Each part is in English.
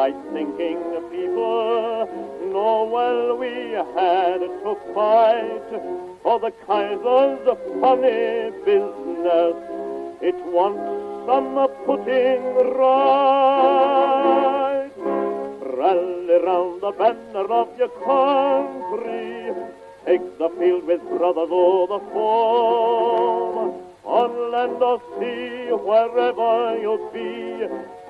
right-thinking people know well we had to fight for the Kaiser's funny business. It wants some putting right. Rally round the banner of your country, take the field with brothers o'er the foam. On land or sea, wherever you be,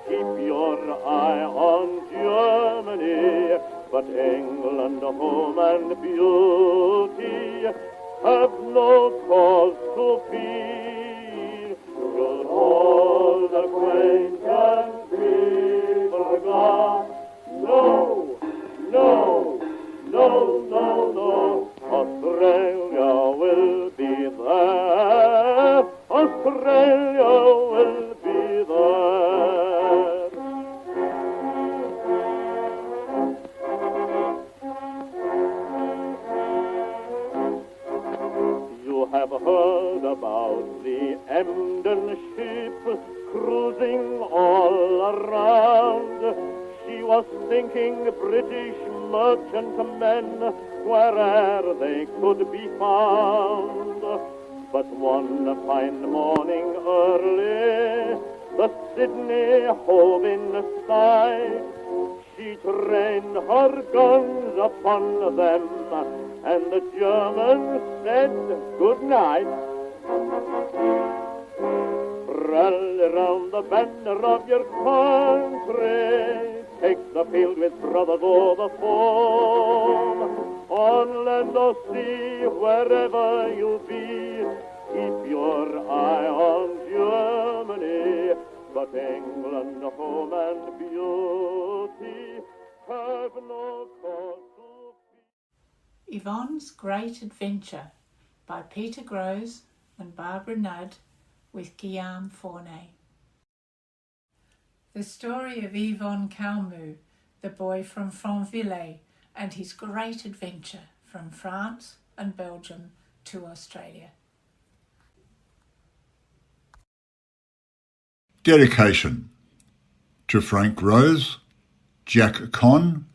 keep your eye on Germany. But England, home and beauty, have no cause to fear. Should old acquaintance be forgot? No, no, no, no, no. Australia will be there. Australia will be there. You have heard about the Emden ship cruising all around. She was sinking British merchantmen where'er they could be found. But one fine morning early, the Sydney hove in sight. She trained her guns upon them, and the Germans said good night. Rally round the banner of your country, take the field with brothers o'er the foam. On land or sea, wherever you be, keep your eye on Germany. But England, home and beauty, have no cause to fear. Yvon's Great Adventure by Peter Grose and Barbara Nudd with Guillaume Fournet. The story of Yvon Calmus, the boy from Franvillers, and his great adventure from France and Belgium to Australia. Dedication to Frank Rose, Jack Conn,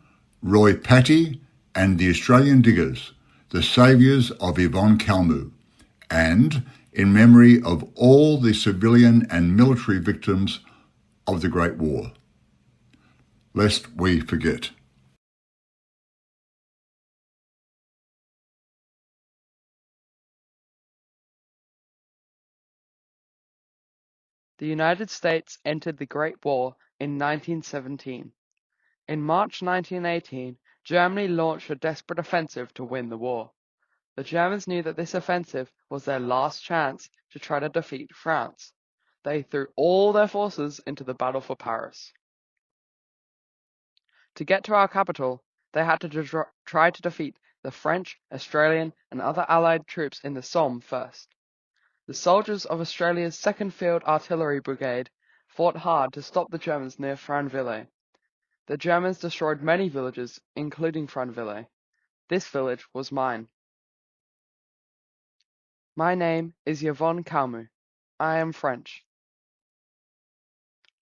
Roy Patty and the Australian Diggers, the saviours of Yvon Calmus, and in memory of all the civilian and military victims of the Great War. Lest we forget. The United States entered the Great War in 1917. In March 1918, Germany launched a desperate offensive to win the war. The Germans knew that this offensive was their last chance to try to defeat France. They threw all their forces into the battle for Paris. To get to our capital, they had to try to defeat the French, Australian, and other Allied troops in the Somme first. The soldiers of Australia's 2nd Field Artillery Brigade fought hard to stop the Germans near Franvillers. The Germans destroyed many villages, including Franvillers. This village was mine. My name is Yvon Calmus. I am French.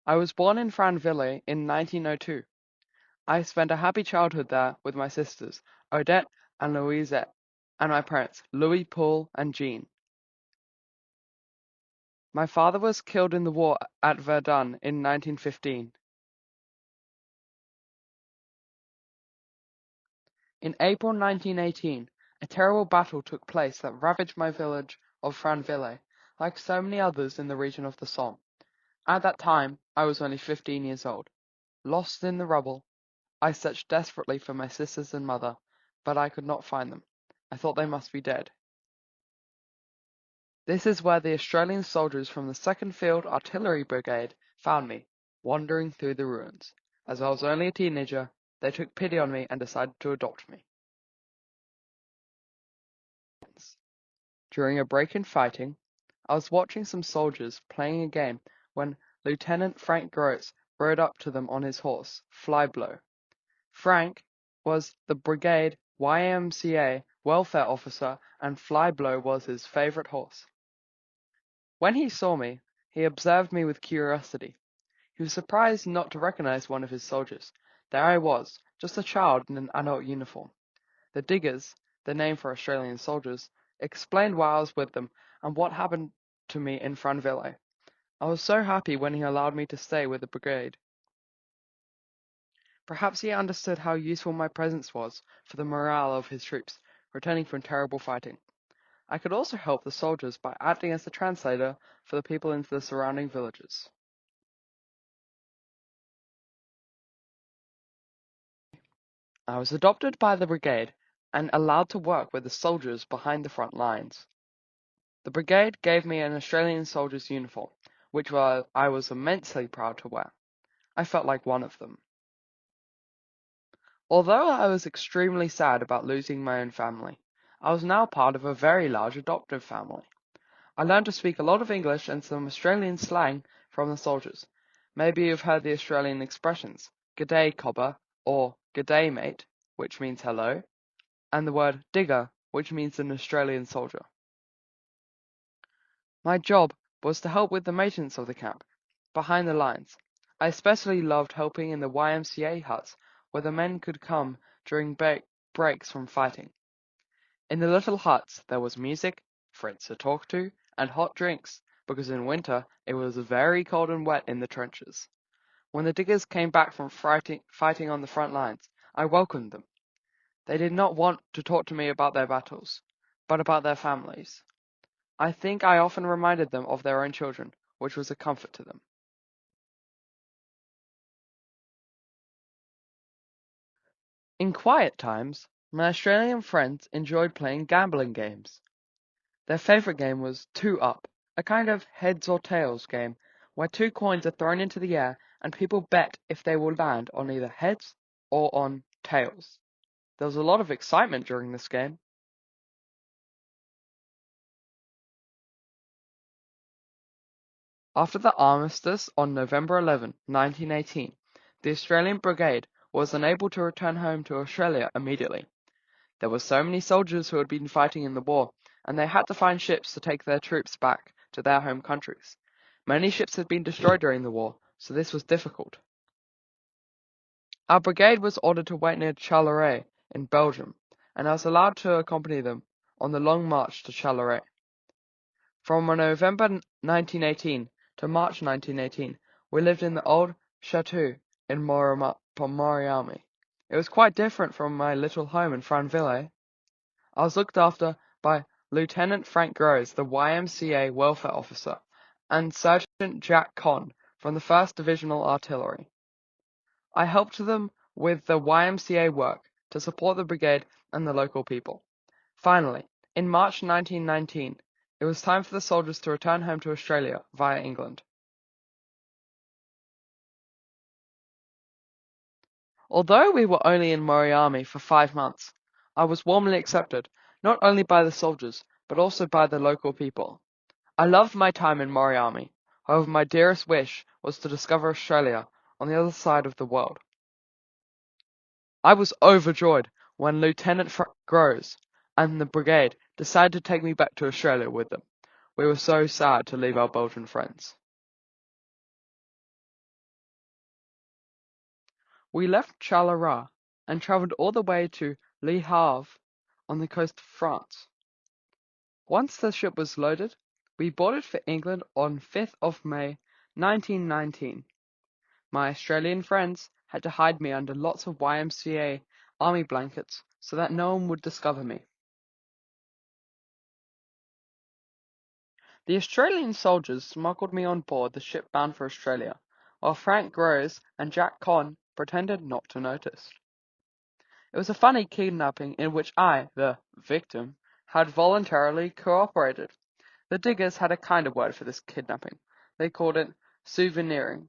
I was born in Franvillers in 1902. I spent a happy childhood there with my sisters, Odette and Louisette, and my parents, Louis, Paul, and Jean. My father was killed in the war at Verdun in 1915. In April 1918, a terrible battle took place that ravaged my village of Franvillers, like so many others in the region of the Somme. At that time, I was only 15 years old. Lost in the rubble, I searched desperately for my sisters and mother, but I could not find them. I thought they must be dead. This is where the Australian soldiers from the 2nd Field Artillery Brigade found me, wandering through the ruins. As I was only a teenager, they took pity on me and decided to adopt me. During a break in fighting, I was watching some soldiers playing a game when Lieutenant Frank Grose rode up to them on his horse, Flyblow. Frank was the brigade YMCA welfare officer, and Flyblow was his favorite horse. When he saw me, he observed me with curiosity. He was surprised not to recognize one of his soldiers, There I was, just a child in an adult uniform. The diggers, the name for Australian soldiers, explained why I was with them and what happened to me in Franvillers. I was so happy when he allowed me to stay with the brigade. Perhaps he understood how useful my presence was for the morale of his troops, returning from terrible fighting. I could also help the soldiers by acting as the translator for the people in the surrounding villages. I was adopted by the brigade and allowed to work with the soldiers behind the front lines. The brigade gave me an Australian soldier's uniform, which I was immensely proud to wear. I felt like one of them. Although I was extremely sad about losing my own family, I was now part of a very large adoptive family. I learned to speak a lot of English and some Australian slang from the soldiers. Maybe you've heard the Australian expressions, "G'day, cobber," or "G'day, mate," which means hello, and the word digger, which means an Australian soldier. My job was to help with the maintenance of the camp, behind the lines. I especially loved helping in the YMCA huts where the men could come during breaks from fighting. In the little huts there was music, friends to talk to, and hot drinks, because in winter it was very cold and wet in the trenches. When the diggers came back from fighting on the front lines, I welcomed them. They did not want to talk to me about their battles, but about their families. I think I often reminded them of their own children, which was a comfort to them. In quiet times, my Australian friends enjoyed playing gambling games. Their favourite game was Two Up, a kind of heads or tails game where two coins are thrown into the air and people bet if they will land on either heads or on tails. There was a lot of excitement during this game. After the armistice on November 11, 1918, the Australian Brigade was unable to return home to Australia immediately. There were so many soldiers who had been fighting in the war, and they had to find ships to take their troops back to their home countries. Many ships had been destroyed during the war, so this was difficult. Our brigade was ordered to wait near Charleroi in Belgium, and I was allowed to accompany them on the long march to Charleroi. From November 1918 to March 1918, we lived in the old chateau in Moriami. It was quite different from my little home in Franvillers. I was looked after by Lieutenant Frank Grose, the YMCA welfare officer, and Sergeant Jack Conn from the 1st Divisional Artillery. I helped them with the YMCA work to support the brigade and the local people. Finally, in March 1919, it was time for the soldiers to return home to Australia via England. Although we were only in Moriami for 5 months, I was warmly accepted, not only by the soldiers, but also by the local people. I loved my time in Moriami. However, my dearest wish was to discover Australia on the other side of the world. I was overjoyed when Lieutenant Grose and the brigade decided to take me back to Australia with them. We were so sad to leave our Belgian friends. We left Charleroi and travelled all the way to Le Havre on the coast of France. Once the ship was loaded, we boarded for England on 5th of May 1919. My Australian friends had to hide me under lots of YMCA army blankets so that no one would discover me. The Australian soldiers smuggled me on board the ship bound for Australia, while Frank Grose and Jack Conn pretended not to notice. It was a funny kidnapping in which I, the victim, had voluntarily cooperated. The diggers had a kind of word for this kidnapping. They called it souveniring.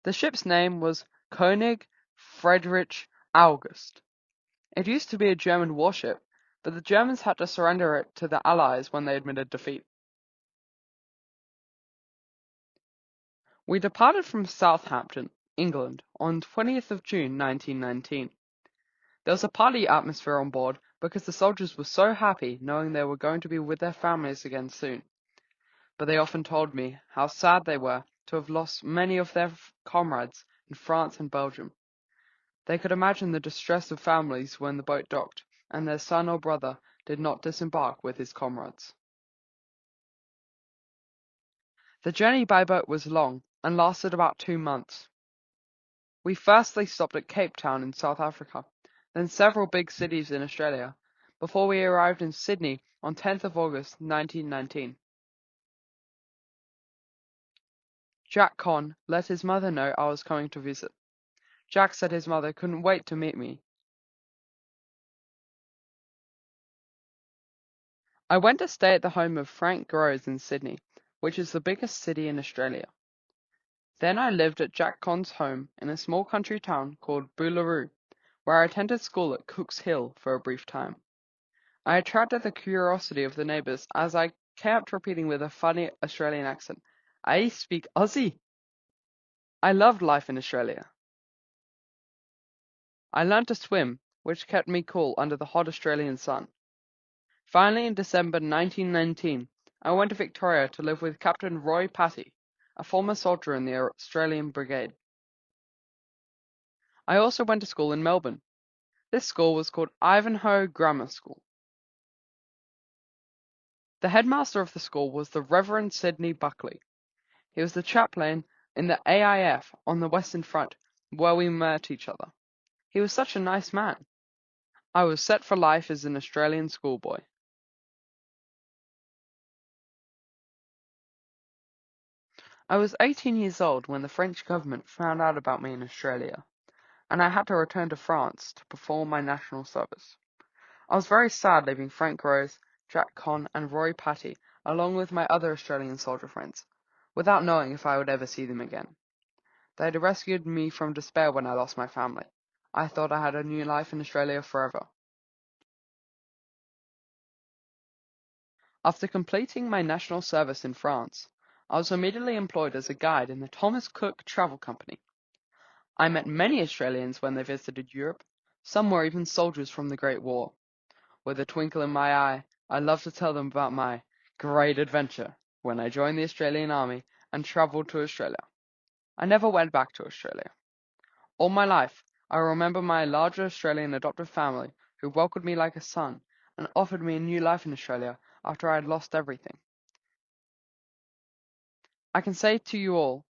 The ship's name was König Friedrich August. It used to be a German warship, but the Germans had to surrender it to the Allies when they admitted defeat. We departed from Southampton, England, on 20th of June 1919. There was a party atmosphere on board because the soldiers were so happy knowing they were going to be with their families again soon. But they often told me how sad they were to have lost many of their comrades in France and Belgium. They could imagine the distress of families when the boat docked and their son or brother did not disembark with his comrades. The journey by boat was long and lasted about 2 months. We firstly stopped at Cape Town in South Africa, then several big cities in Australia, before we arrived in Sydney on 10th of August 1919. Jack Con let his mother know I was coming to visit. Jack said his mother couldn't wait to meet me. I went to stay at the home of Frank Grose in Sydney, which is the biggest city in Australia. Then I lived at Jack Con's home in a small country town called Boolaroo, where I attended school at Cook's Hill for a brief time. I attracted the curiosity of the neighbours as I kept repeating with a funny Australian accent, "I speak Aussie." I loved life in Australia. I learned to swim, which kept me cool under the hot Australian sun. Finally, in December 1919, I went to Victoria to live with Captain Roy Patty, a former soldier in the Australian Brigade. I also went to school in Melbourne. This school was called Ivanhoe Grammar School. The headmaster of the school was the Reverend Sidney Buckley. He was the chaplain in the AIF on the Western Front, where we met each other. He was such a nice man. I was set for life as an Australian schoolboy. I was 18 years old when the French government found out about me in Australia, and I had to return to France to perform my national service. I was very sad leaving Frank Grose, Jack Con, and Roy Patty, along with my other Australian soldier friends, without knowing if I would ever see them again. They had rescued me from despair when I lost my family. I thought I had a new life in Australia forever. After completing my national service in France, I was immediately employed as a guide in the Thomas Cook Travel Company. I met many Australians when they visited Europe. Some were even soldiers from the Great War. With a twinkle in my eye, I loved to tell them about my great adventure when I joined the Australian Army and travelled to Australia. I never went back to Australia. All my life, I remember my larger Australian adoptive family who welcomed me like a son and offered me a new life in Australia after I had lost everything. I can say to you all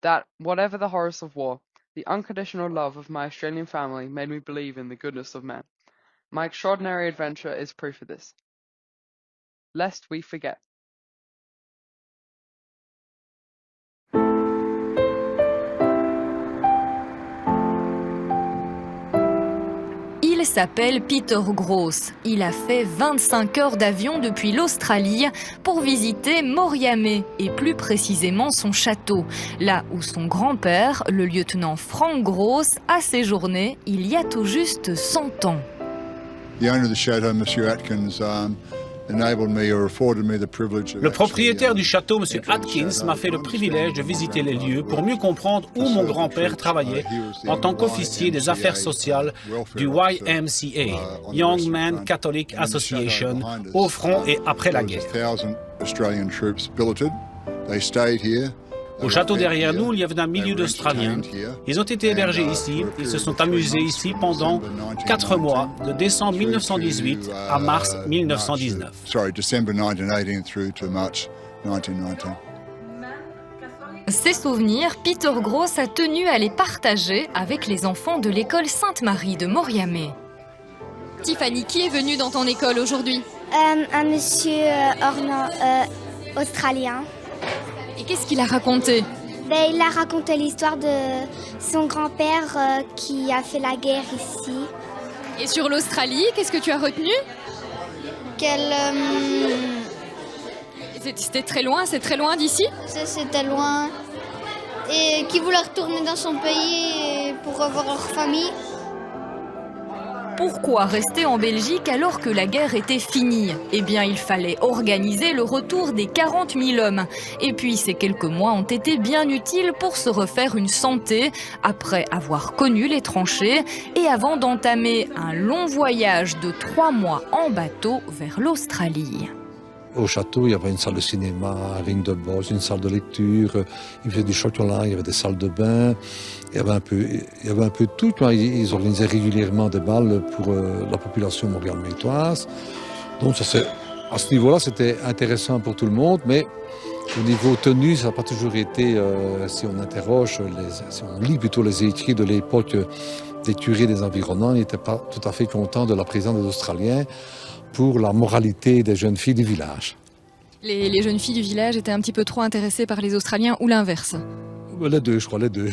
that whatever the horrors of war, the unconditional love of my Australian family made me believe in the goodness of men. My extraordinary adventure is proof of this. Lest we forget. Il s'appelle Peter Grose. Il a fait 25 heures d'avion depuis l'Australie pour visiter Moriamé et plus précisément son château, là où son grand-père, le lieutenant Frank Grose, a séjourné il y a tout juste 100 ans. Le propriétaire du château, M. Atkins, m'a fait le privilège de visiter les lieux pour mieux comprendre où mon grand-père travaillait en tant qu'officier des affaires sociales du YMCA, Young Men Catholic Association, au front et après la guerre. Au château derrière nous, il y avait un millier d'Australiens. Ils ont été hébergés ici, ils se sont amusés ici pendant 4 mois, de décembre 1918 à mars 1919. Ces souvenirs, Peter Grose a tenu à les partager avec les enfants de l'école Sainte-Marie de Moriamé. Tiffany, qui est venu dans ton école aujourd'hui? Un monsieur australien. Et qu'est-ce qu'il a raconté? Il a raconté l'histoire de son grand-père qui a fait la guerre ici. Et sur l'Australie, qu'est-ce que tu as retenu? C'était très loin, c'est très loin d'ici? C'était loin. Et qui voulait retourner dans son pays pour revoir leur famille. Pourquoi rester en Belgique alors que la guerre était finie? Eh bien, il fallait organiser le retour des 40 000 hommes. Et puis, ces quelques mois ont été bien utiles pour se refaire une santé, après avoir connu les tranchées et avant d'entamer un long voyage de 3 mois en bateau vers l'Australie. Au château, il y avait une salle de cinéma, un ring de boxe, une salle de lecture, il faisait du chocolat, il y avait des salles de bain, il y avait un peu de tout. Ils organisaient régulièrement des balles pour la population montréal-métoise. Donc à ce niveau-là, c'était intéressant pour tout le monde, mais au niveau tenue, ça n'a pas toujours été, si on interroge, si on lit plutôt les écrits de l'époque des curés des environnants, ils n'étaient pas tout à fait contents de la présence des Australiens pour la moralité des jeunes filles du village. Les jeunes filles du village étaient un petit peu trop intéressées par les Australiens ou l'inverse? Les deux, je crois, les deux.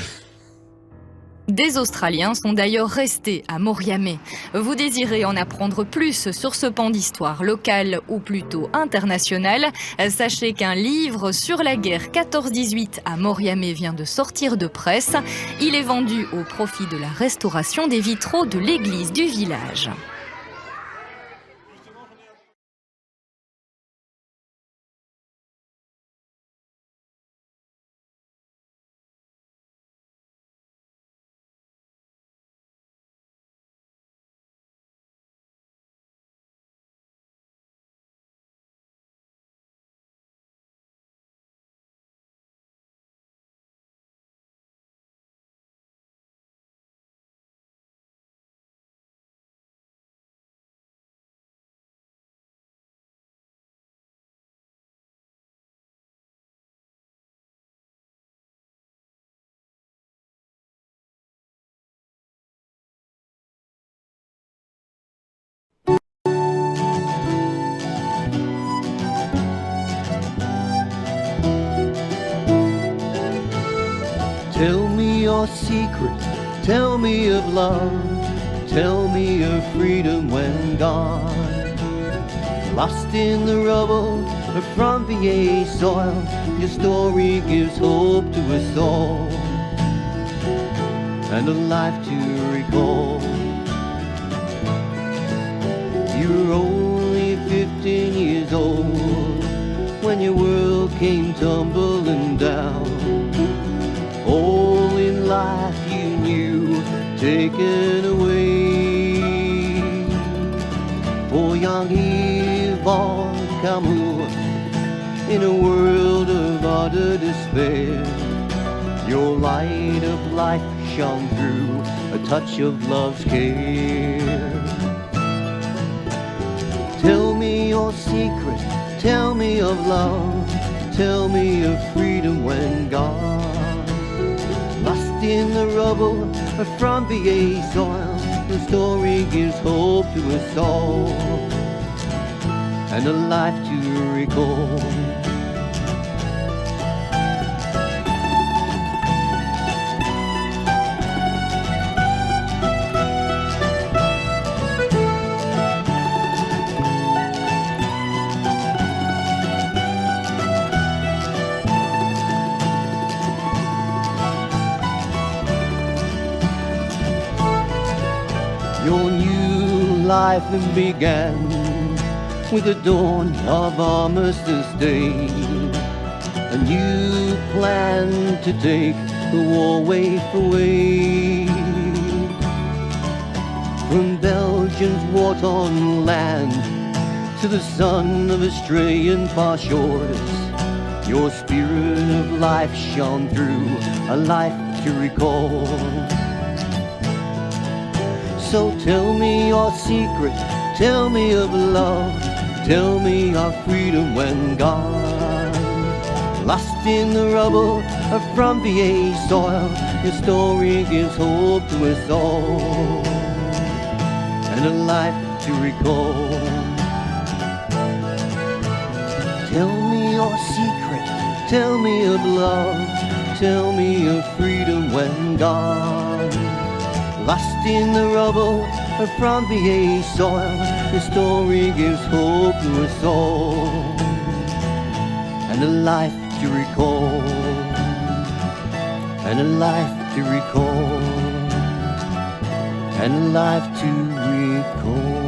Des Australiens sont d'ailleurs restés à Moriamé. Vous désirez en apprendre plus sur ce pan d'histoire locale ou plutôt internationale? Sachez qu'un livre sur la guerre 14-18 à Moriamé vient de sortir de presse. Il est vendu au profit de la restauration des vitraux de l'église du village. Tell me your secret, tell me of love, tell me of freedom when gone. Lost in the rubble of Franvillers soil, your story gives hope to us all, and a life to recall. You were only 15 years old when your world came tumbling down. All in life you knew taken away. For young Yvon Calmus, in a world of utter despair, your light of life shone through a touch of love's care. Tell me your secret, tell me of love, tell me of freedom when gone. Lost in the rubble of Franvillers soil, the story gives hope to us all, and a life to recall. Your new life began with the dawn of Armistice Day, and you planned to take the war waif away from Belgium's war-torn land to the sun of Australian far shores. Your spirit of life shone through, a life to recall. So tell me your secret, tell me of love, tell me of freedom when gone. Lost in the rubble of Franvillers soil, your story gives hope to us all, and a life to recall. Tell me your secret, tell me of love, tell me of freedom when gone. Lost in the rubble of Franvillers soil, the story gives hope to us all, and a life to recall, and a life to recall, and a life to recall.